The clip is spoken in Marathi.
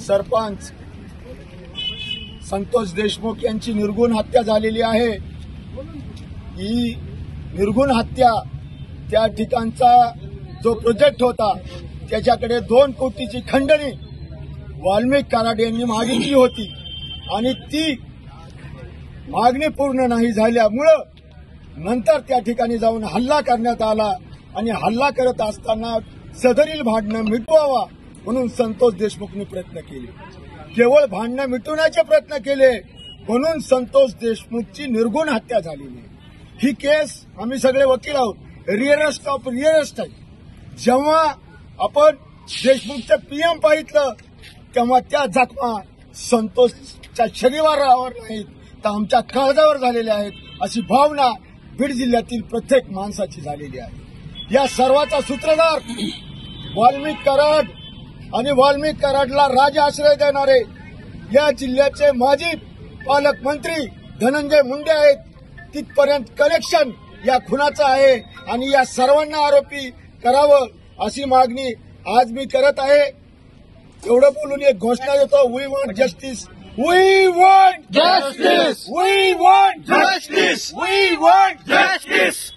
सरपंच संतोष देशमुख यांची निर्गुण हत्या झालेली आहे। ही निर्गुण हत्या त्या ठिकाणचा जो प्रोजेक्ट होता त्याच्याकडे 2 कोटीची खंडणी वाल्मिक कराड यांनी मागितली होती आणि ती मागणी पूर्ण नाही झाल्यामुळं नंतर त्या ठिकाणी जाऊन हल्ला करण्यात आला आणि हल्ला करत असताना सदरील भांडणं मिटवावा म्हणून संतोष देशमुखने प्रयत्न केले। केवळ भांडणं मिटवण्याचे प्रयत्न केले म्हणून संतोष देशमुखची निर्गुण हत्या झालेली आहे। ही केस आम्ही सगळे वकील आहोत, रिअरेस्ट ऑफ रिअरेस्ट आहे। जेव्हा आपण देशमुखचं पीएम पाहितलं तेव्हा त्या जखमा संतोषच्या शरीरावर नाहीत तर आमच्या काळजावर झालेल्या आहेत, अशी भावना बीड जिल्ह्यातील प्रत्येक माणसाची झालेली आहे। या सर्वाचा सूत्रधार वाल्मिक कराड आणि वाल्मिक कराडला राजआश्रय देणारे या जिल्ह्याचे माजी पालकमंत्री धनंजय मुंडे आहेत। तिथपर्यंत कनेक्शन या खुनाचं आहे आणि या सर्वांना आरोपी करावं अशी मागणी आज मी करत आहे। एवढं बोलून एक घोषणा देतो, we want justice, we want justice, we want justice, we want justice.